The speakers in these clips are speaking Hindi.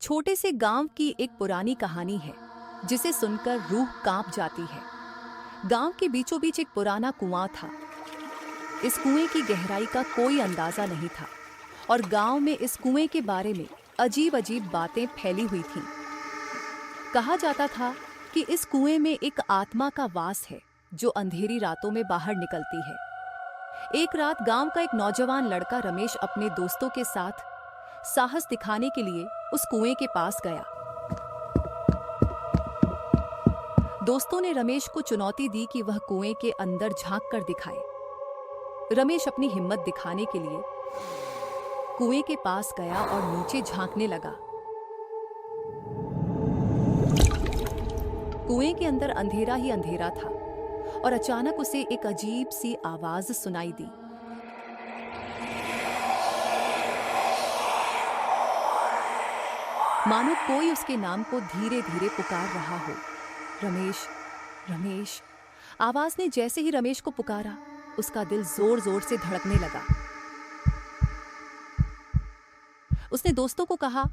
छोटे से गांव की एक पुरानी कहानी है जिसे सुनकर रूह कांप जाती है। गांव के बीचों बीच एक पुराना कुआं था। इस कुएं की गहराई का कोई अंदाजा नहीं था और गांव में इस कुएं के बारे में अजीब अजीब बातें फैली हुई थीं। कहा जाता था कि इस कुएं में एक आत्मा का वास है जो अंधेरी रातों में बाहर निकलती है। एक रात गांव का एक नौजवान लड़का रमेश अपने दोस्तों के साथ साहस दिखाने के लिए उस कुएं के पास गया। दोस्तों ने रमेश को चुनौती दी कि वह कुएं के अंदर झांक कर दिखाए। रमेश अपनी हिम्मत दिखाने के लिए कुएं के पास गया और नीचे झांकने लगा। कुएं के अंदर अंधेरा ही अंधेरा था और अचानक उसे एक अजीब सी आवाज सुनाई दी। मानो कोई उसके नाम को धीरे धीरे पुकार रहा हो। रमेश, रमेश। आवाज ने जैसे ही रमेश को पुकारा, उसका दिल जोर जोर से धड़कने लगा। उसने दोस्तों को कहा,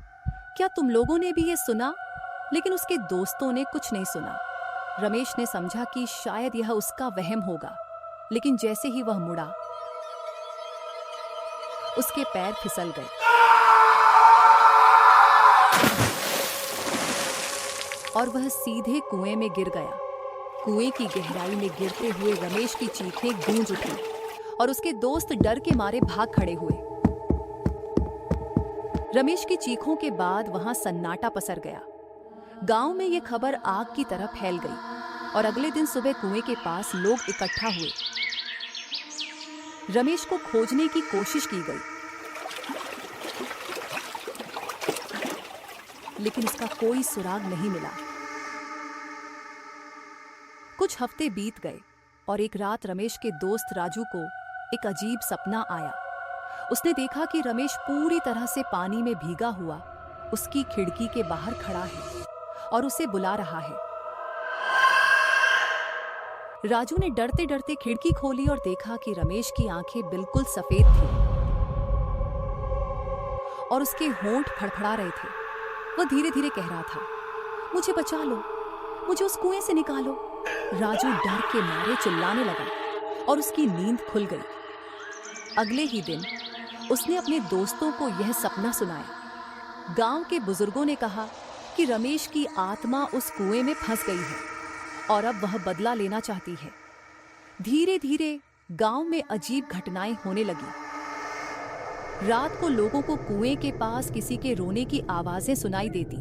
क्या तुम लोगों ने भी ये सुना? लेकिन उसके दोस्तों ने कुछ नहीं सुना। रमेश ने समझा कि शायद यह उसका वहम होगा, लेकिन जैसे ही वह मुड़ा, उसके पैर फिसल गए और वह सीधे कुएं में गिर गया। कुएं की गहराई में गिरते हुए रमेश की चीखें गूंज उठी और उसके दोस्त डर के मारे भाग खड़े हुए। रमेश की चीखों के बाद वहां सन्नाटा पसर गया। गांव में यह खबर आग की तरह फैल गई और अगले दिन सुबह कुएं के पास लोग इकट्ठा हुए। रमेश को खोजने की कोशिश की गई, लेकिन उसका कोई सुराग नहीं मिला। कुछ हफ्ते बीत गए और एक रात रमेश के दोस्त राजू को एक अजीब सपना आया। उसने देखा कि रमेश पूरी तरह से पानी में भीगा हुआ उसकी खिड़की के बाहर खड़ा है और उसे बुला रहा है। राजू ने डरते डरते खिड़की खोली और देखा कि रमेश की आंखें बिल्कुल सफेद थीं और उसके होंठ फड़फड़ा रहे थे। वह धीरे धीरे कह रहा था, मुझे बचा लो, मुझे उस कुएं से निकालो। राजू डर के मारे चिल्लाने लगा और उसकी नींद खुल गई। अगले ही दिन उसने अपने दोस्तों को यह सपना सुनाया। गांव के बुजुर्गों ने कहा कि रमेश की आत्मा उस कुएं में फंस गई है और अब वह बदला लेना चाहती है। धीरे धीरे गांव में अजीब घटनाएं होने लगी। रात को लोगों को कुएं के पास किसी के रोने की आवाजें सुनाई देती।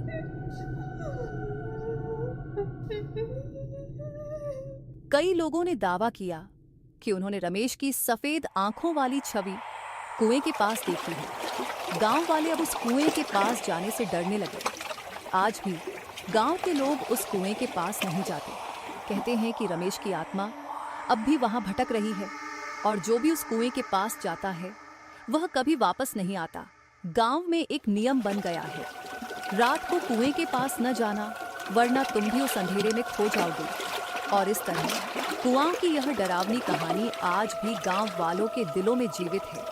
कई लोगों ने दावा किया कि उन्होंने रमेश की सफेद आंखों वाली छवि कुएं के पास देखी है। गांव वाले अब उस कुएं के पास जाने से डरने लगे। आज भी गांव के लोग उस कुएं के पास नहीं जाते। कहते हैं कि रमेश की आत्मा अब भी वहां भटक रही है और जो भी उस कुएं के पास जाता है वह कभी वापस नहीं आता। गांव में एक नियम बन गया है, रात को कुएं के पास न जाना, वरना तुम भी उस अंधेरे में खो जाओगे। और इस तरह कुआं की यह डरावनी कहानी आज भी गांव वालों के दिलों में जीवित है।